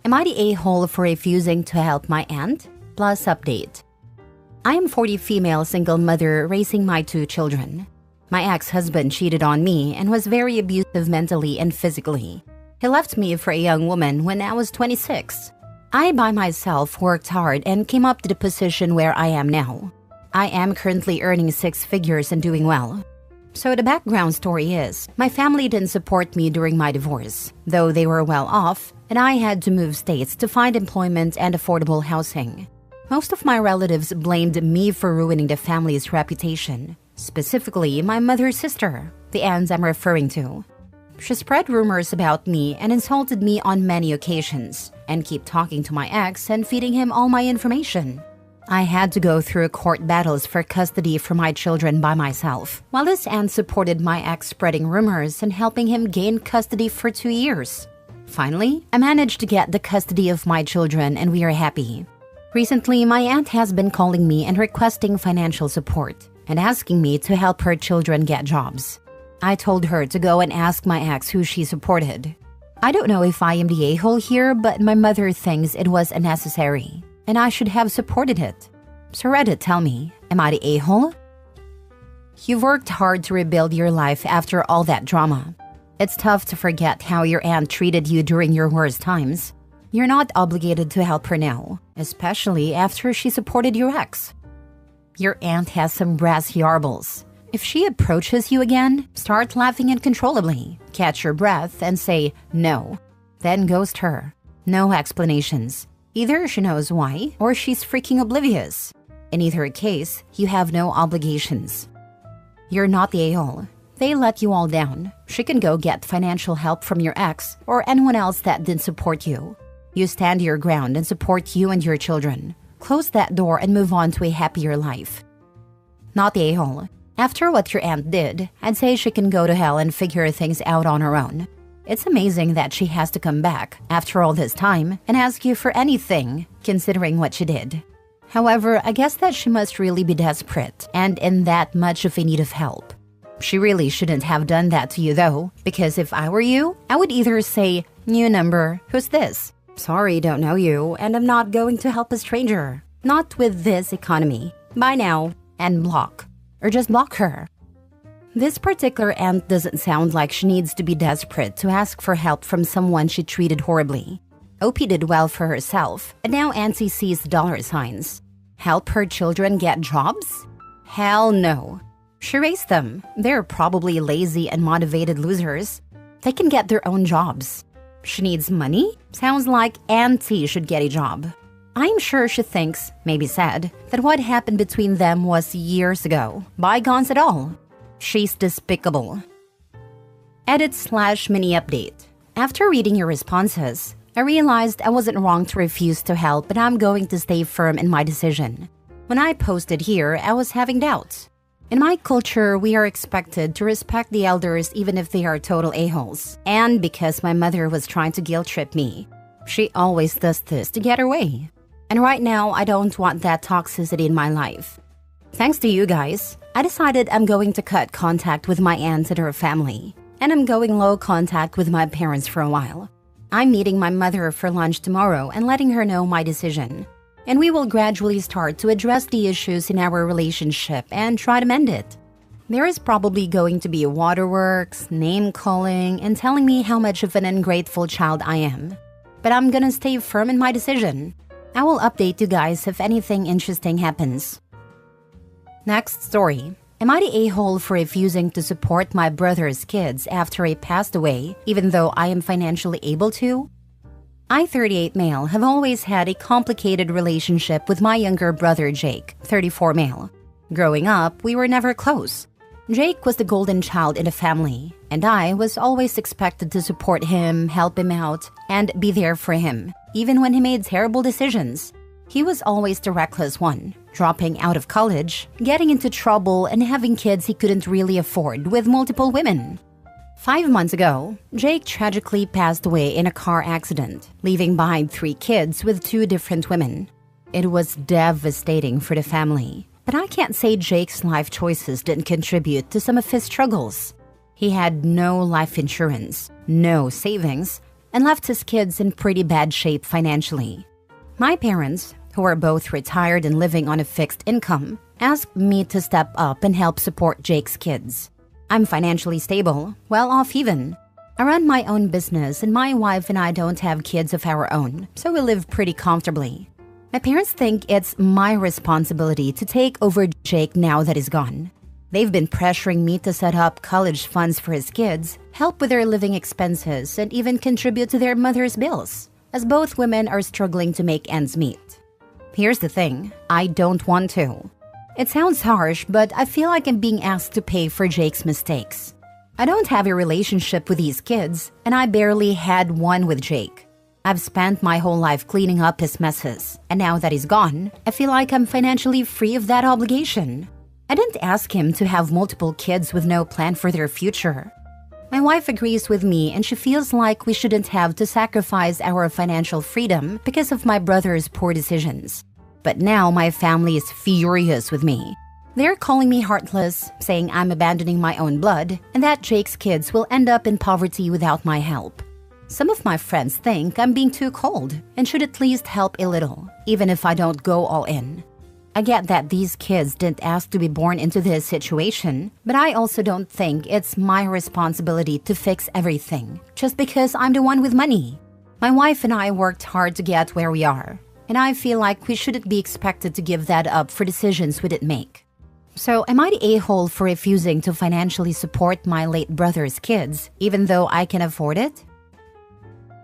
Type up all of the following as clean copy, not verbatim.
Am I the a-hole for refusing to help my aunt? Plus update. I am 40 female single mother raising my 2 children. My ex-husband cheated on me and was very abusive mentally and physically. He left me for a young woman when I was 26. I by myself worked hard and came up to the position where I am now. I am currently earning 6 figures and doing well. So the background story is, my family didn't support me during my divorce, though they were well off, and I had to move states to find employment and affordable housing. Most of my relatives blamed me for ruining the family's reputation, specifically my mother's sister, the aunt I'm referring to. She spread rumors about me and insulted me on many occasions, and kept talking to my ex and feeding him all my information. I had to go through court battles for custody for my children by myself, while this aunt supported my ex spreading rumors and helping him gain custody for 2 years. Finally, I managed to get the custody of my children and we are happy. Recently, my aunt has been calling me and requesting financial support and asking me to help her children get jobs. I told her to go and ask my ex who she supported. I don't know if I am the a-hole here, but my mother thinks it was unnecessary, and I should have supported it. So Reddit, tell me, am I the a-hole? You've worked hard to rebuild your life after all that drama. It's tough to forget how your aunt treated you during your worst times. You're not obligated to help her now, especially after she supported your ex. Your aunt has some brass yarbles. If she approaches you again, start laughing uncontrollably, catch your breath, and say no. Then ghost her. No explanations. Either she knows why, or she's freaking oblivious. In either case, you have no obligations. You're not the a-hole. They let you all down. She can go get financial help from your ex or anyone else that didn't support you. You stand your ground and support you and your children. Close that door and move on to a happier life. Not the a-hole. After what your aunt did, I'd say she can go to hell and figure things out on her own. It's amazing that she has to come back after all this time and ask you for anything, considering what she did. However, I guess that she must really be desperate and in that much of a need of help. She really shouldn't have done that to you though, because if I were you, I would either say, new number, who's this? Sorry, don't know you, and I'm not going to help a stranger. Not with this economy. Bye now, and block. Or just block her. This particular aunt doesn't sound like she needs to be desperate to ask for help from someone she treated horribly. OP did well for herself, and now Auntie sees dollar signs. Help her children get jobs? Hell no. She raised them. They're probably lazy and motivated losers. They can get their own jobs. She needs money? Sounds like Auntie should get a job. I'm sure she thinks, maybe said, that what happened between them was years ago. Bygones at all. She's despicable. Edit/mini update. After reading your responses, I realized I wasn't wrong to refuse to help, but I'm going to stay firm in my decision. When I posted here, I was having doubts. In my culture, we are expected to respect the elders even if they are total a-holes. And because my mother was trying to guilt-trip me, she always does this to get her way. And right now, I don't want that toxicity in my life. Thanks to you guys, I decided I'm going to cut contact with my aunt and her family. And I'm going low contact with my parents for a while. I'm meeting my mother for lunch tomorrow and letting her know my decision. And we will gradually start to address the issues in our relationship and try to mend it. There is probably going to be waterworks, name-calling, and telling me how much of an ungrateful child I am. But I'm gonna stay firm in my decision. I will update you guys if anything interesting happens. Next story. Am I the a-hole for refusing to support my brother's kids after he passed away, even though I am financially able to? I, 38 male, have always had a complicated relationship with my younger brother Jake, 34 male. Growing up, we were never close. Jake was the golden child in the family, and I was always expected to support him, help him out, and be there for him, even when he made terrible decisions. He was always the reckless one, dropping out of college, getting into trouble, and having kids he couldn't really afford with multiple women. 5 months ago, Jake tragically passed away in a car accident, leaving behind 3 kids with 2 different women. It was devastating for the family, but I can't say Jake's life choices didn't contribute to some of his struggles. He had no life insurance, no savings, and left his kids in pretty bad shape financially. My parents, who are both retired and living on a fixed income, asked me to step up and help support Jake's kids. I'm financially stable, well off even. I run my own business and my wife and I don't have kids of our own, so we live pretty comfortably. My parents think it's my responsibility to take over Jake now that he's gone. They've been pressuring me to set up college funds for his kids, help with their living expenses, and even contribute to their mother's bills, as both women are struggling to make ends meet. Here's the thing, I don't want to. It sounds harsh, but I feel like I'm being asked to pay for Jake's mistakes. I don't have a relationship with these kids, and I barely had one with Jake. I've spent my whole life cleaning up his messes, and now that he's gone, I feel like I'm financially free of that obligation. I didn't ask him to have multiple kids with no plan for their future. My wife agrees with me, and she feels like we shouldn't have to sacrifice our financial freedom because of my brother's poor decisions. But now my family is furious with me. They're calling me heartless, saying I'm abandoning my own blood, and that Jake's kids will end up in poverty without my help. Some of my friends think I'm being too cold and should at least help a little, even if I don't go all in. I get that these kids didn't ask to be born into this situation, but I also don't think it's my responsibility to fix everything just because I'm the one with money. My wife and I worked hard to get where we are, and I feel like we shouldn't be expected to give that up for decisions we didn't make. So am I the a-hole for refusing to financially support my late brother's kids, even though I can afford it?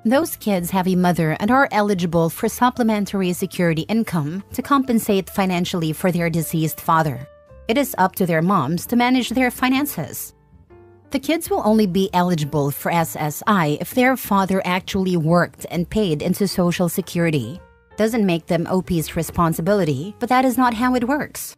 Those kids have a mother and are eligible for supplementary security income to compensate financially for their deceased father. It is up to their moms to manage their finances. The kids will only be eligible for SSI if their father actually worked and paid into Social Security. Doesn't make them OP's responsibility, but that is not how it works.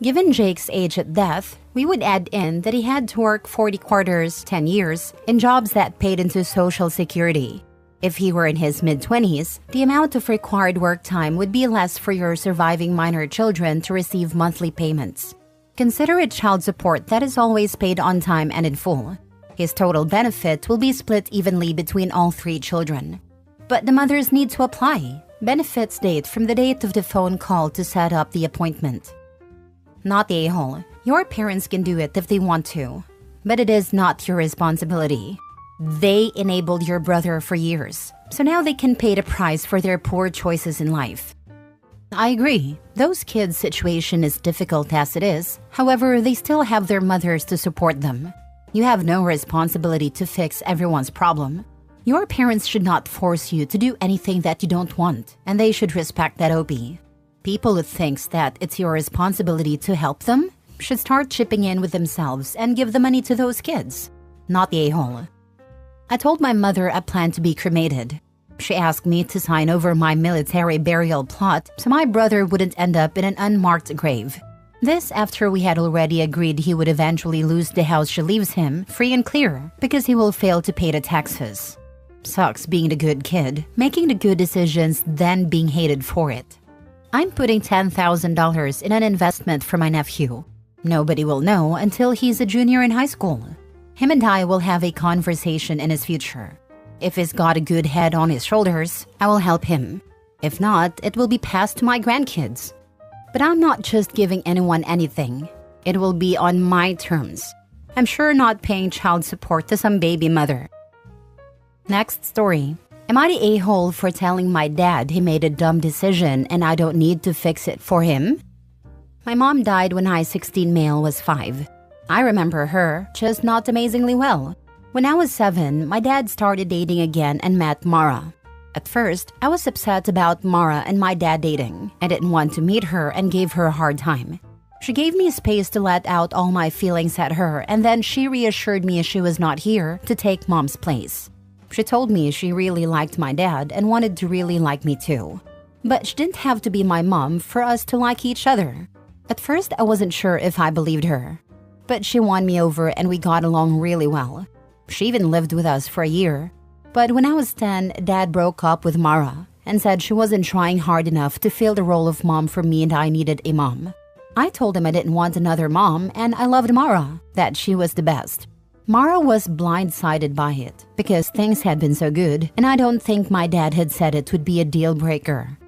Given Jake's age at death, we would add in that he had to work 40 quarters, 10 years, in jobs that paid into Social Security. If he were in his mid-20s, the amount of required work time would be less for your surviving minor children to receive monthly payments. Consider it child support that is always paid on time and in full. His total benefit will be split evenly between all 3 children. But the mothers need to apply. Benefits date from the date of the phone call to set up the appointment. Not the a-hole. Your parents can do it if they want to, but it is not your responsibility. They enabled your brother for years, so now they can pay the price for their poor choices in life. I agree, those kids' situation is difficult as it is, however, they still have their mothers to support them. You have no responsibility to fix everyone's problem. Your parents should not force you to do anything that you don't want, and they should respect that OP. People who thinks that it's your responsibility to help them should start chipping in with themselves and give the money to those kids, not the a-hole. I told my mother I plan to be cremated. She asked me to sign over my military burial plot so my brother wouldn't end up in an unmarked grave. This after we had already agreed he would eventually lose the house she leaves him free and clear because he will fail to pay the taxes. Sucks being the good kid, making the good decisions, then being hated for it. I'm putting $10,000 in an investment for my nephew. Nobody will know until he's a junior in high school. Him and I will have a conversation in his future. If he's got a good head on his shoulders, I will help him. If not, it will be passed to my grandkids. But I'm not just giving anyone anything. It will be on my terms. I'm sure not paying child support to some baby mother. Next story. Am I the a-hole for telling my dad he made a dumb decision and I don't need to fix it for him? My mom died when I, 16 male, was 5. I remember her, just not amazingly well. When I was 7, my dad started dating again and met Mara. At first, I was upset about Mara and my dad dating. I didn't want to meet her and gave her a hard time. She gave me space to let out all my feelings at her, and then she reassured me she was not here to take mom's place. She told me she really liked my dad and wanted to really like me too. But she didn't have to be my mom for us to like each other. At first, I wasn't sure if I believed her. But she won me over and we got along really well. She even lived with us for a year. But when I was 10, Dad broke up with Mara and said she wasn't trying hard enough to fill the role of mom for me and I needed a mom. I told him I didn't want another mom and I loved Mara, that she was the best. Mara was blindsided by it because things had been so good, and I don't think my dad had said it would be a deal breaker.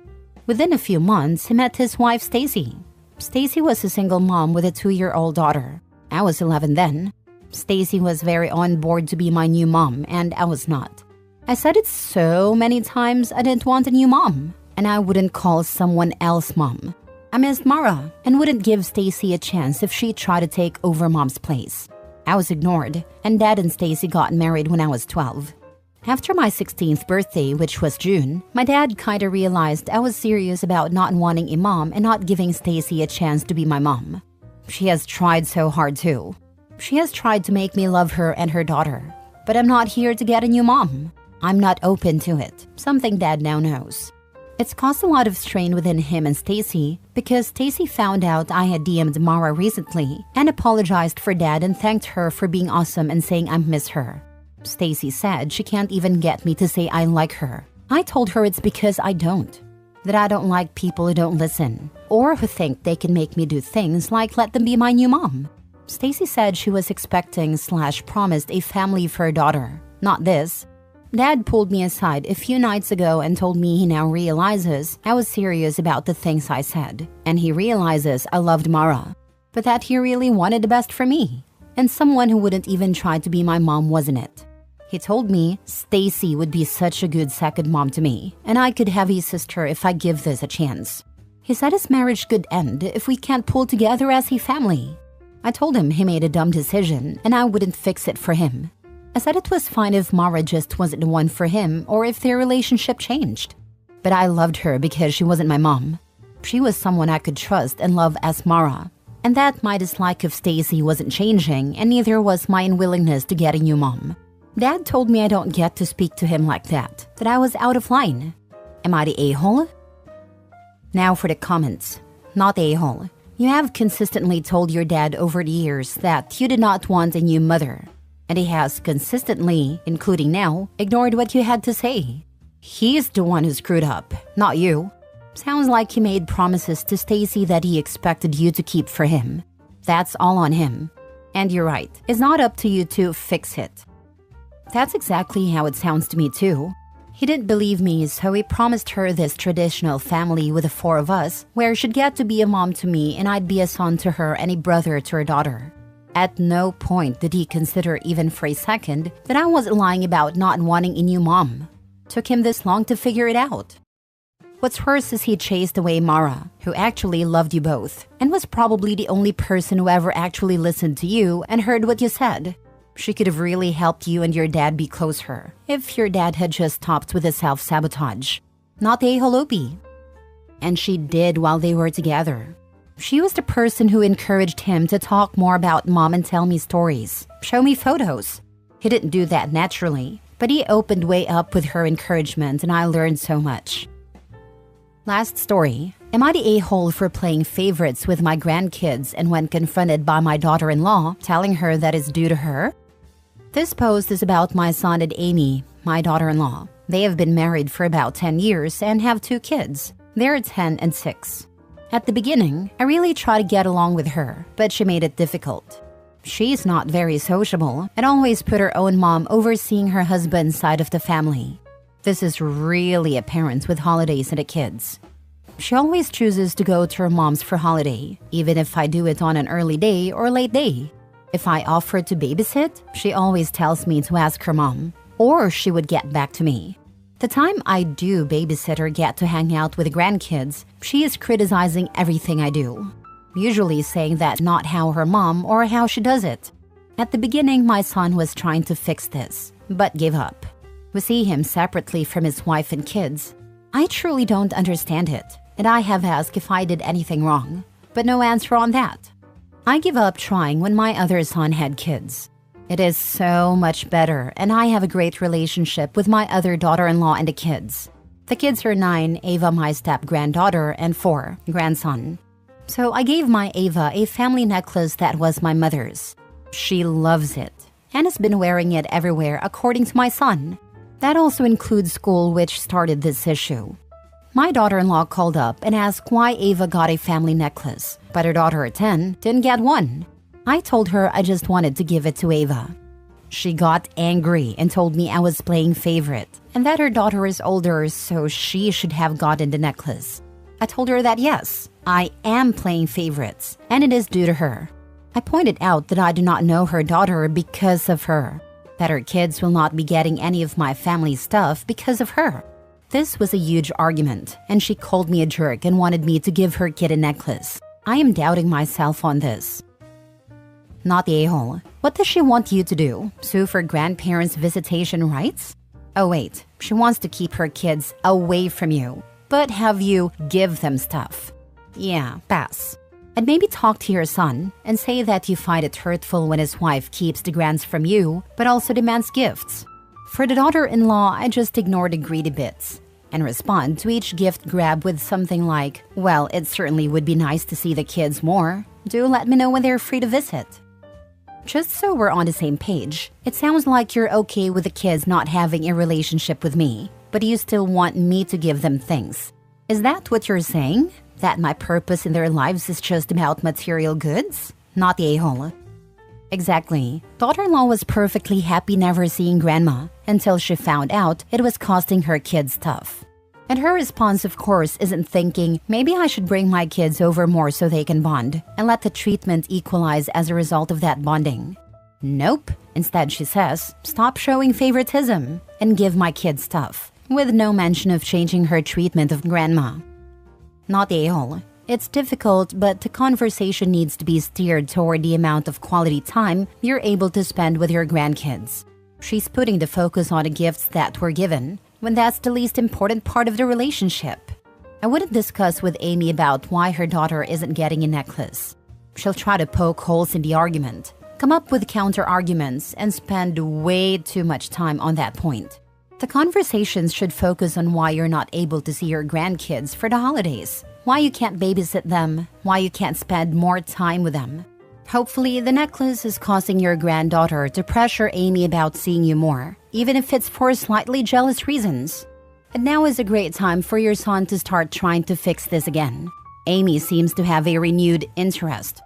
Within a few months, he met his wife, Stacy. Stacy was a single mom with a 2-year-old daughter. I was 11 then. Stacy was very on board to be my new mom, and I was not. I said it so many times I didn't want a new mom, and I wouldn't call someone else mom. I missed Mara and wouldn't give Stacy a chance if she tried to take over mom's place. I was ignored, and Dad and Stacy got married when I was 12. After my 16th birthday, which was June, my dad kinda realized I was serious about not wanting a mom and not giving Stacy a chance to be my mom. She has tried so hard too. She has tried to make me love her and her daughter. But I'm not here to get a new mom. I'm not open to it, something Dad now knows. It's caused a lot of strain within him and Stacy because Stacy found out I had DM'd Mara recently and apologized for Dad and thanked her for being awesome and saying I miss her. Stacy said she can't even get me to say I like her. I told her it's because I don't. That I don't like people who don't listen or who think they can make me do things like let them be my new mom. Stacy said she was expecting/promised a family for her daughter. Not this. Dad pulled me aside a few nights ago and told me he now realizes I was serious about the things I said, and he realizes I loved Mara, but that he really wanted the best for me, and someone who wouldn't even try to be my mom wasn't it. He told me Stacy would be such a good second mom to me, and I could have a sister if I give this a chance. He said his marriage could end if we can't pull together as a family. I told him he made a dumb decision and I wouldn't fix it for him. I said it was fine if Mara just wasn't the one for him or if their relationship changed. But I loved her because she wasn't my mom. She was someone I could trust and love as Mara. And that my dislike of Stacy wasn't changing, and neither was my unwillingness to get a new mom. Dad told me I don't get to speak to him like that I was out of line. Am I the a-hole? Now for the comments. Not a-hole. You have consistently told your dad over the years that you did not want a new mother. And he has consistently, including now, ignored what you had to say. He's the one who screwed up, not you. Sounds like he made promises to Stacy that he expected you to keep for him. That's all on him. And you're right, it's not up to you to fix it. That's exactly how it sounds to me too. He didn't believe me, so he promised her this traditional family with the 4 of us, where she'd get to be a mom to me and I'd be a son to her and a brother to her daughter. At no point did he consider even for a second that I wasn't lying about not wanting a new mom. Took him this long to figure it out. What's worse is he chased away Mara, who actually loved you both, and was probably the only person who ever actually listened to you and heard what you said. She could have really helped you and your dad be closer, if your dad had just stopped with the self-sabotage. Not the a-holopi. And she did while they were together. She was the person who encouraged him to talk more about mom and tell me stories, show me photos. He didn't do that naturally, but he opened way up with her encouragement and I learned so much. Last story. Am I the a-hole for playing favorites with my grandkids and when confronted by my daughter-in-law, telling her that it's due to her? This post is about my son and Amy, my daughter-in-law. They have been married for about 10 years and have 2 kids. They're 10 and 6. At the beginning, I really tried to get along with her, but she made it difficult. She's not very sociable and always put her own mom overseeing her husband's side of the family. This is really apparent with holidays and the kids. She always chooses to go to her mom's for holiday, even if I do it on an early day or late day. If I offer to babysit, she always tells me to ask her mom, or she would get back to me. The time I do babysit or get to hang out with the grandkids, she is criticizing everything I do. Usually saying that's not how her mom or how she does it. At the beginning, my son was trying to fix this, but gave up. We see him separately from his wife and kids. I truly don't understand it, and I have asked if I did anything wrong, but no answer on that. I give up trying when my other son had kids. It is so much better, and I have a great relationship with my other daughter-in-law and the kids. The kids are 9, Ava my step-granddaughter, and 4, grandson. So I gave my Ava a family necklace that was my mother's. She loves it, and has been wearing it everywhere according to my son. That also includes school, which started this issue. My daughter-in-law called up and asked why Ava got a family necklace, but her daughter at 10 didn't get one. I told her I just wanted to give it to Ava. She got angry and told me I was playing favorite and that her daughter is older, so she should have gotten the necklace. I told her that yes, I am playing favorites and it is due to her. I pointed out that I do not know her daughter because of her, that her kids will not be getting any of my family stuff because of her. This was a huge argument, and she called me a jerk and wanted me to give her kid a necklace. I am doubting myself on this. Not the a-hole. What does she want you to do? Sue for grandparents' visitation rights? Oh wait, she wants to keep her kids away from you, but have you give them stuff. Yeah, pass. And maybe talk to your son and say that you find it hurtful when his wife keeps the grants from you, but also demands gifts. For the daughter-in-law, I just ignore the greedy bits and respond to each gift grab with something like, well, it certainly would be nice to see the kids more. Do let me know when they're free to visit. Just so we're on the same page, it sounds like you're okay with the kids not having a relationship with me, but you still want me to give them things. Is that what you're saying? That my purpose in their lives is just about material goods? Not the a-hole. Exactly. Daughter-in-law was perfectly happy never seeing grandma until she found out it was costing her kids stuff. And her response, of course, isn't thinking, maybe I should bring my kids over more so they can bond and let the treatment equalize as a result of that bonding. Nope. Instead, she says, stop showing favoritism and give my kids stuff, with no mention of changing her treatment of grandma. Not the a-hole. It's difficult, but the conversation needs to be steered toward the amount of quality time you're able to spend with your grandkids. She's putting the focus on the gifts that were given, when that's the least important part of the relationship. I wouldn't discuss with Amy about why her daughter isn't getting a necklace. She'll try to poke holes in the argument, come up with counter-arguments, and spend way too much time on that point. The conversations should focus on why you're not able to see your grandkids for the holidays, why you can't babysit them, why you can't spend more time with them. Hopefully, the necklace is causing your granddaughter to pressure Amy about seeing you more, even if it's for slightly jealous reasons. And now is a great time for your son to start trying to fix this again. Amy seems to have a renewed interest.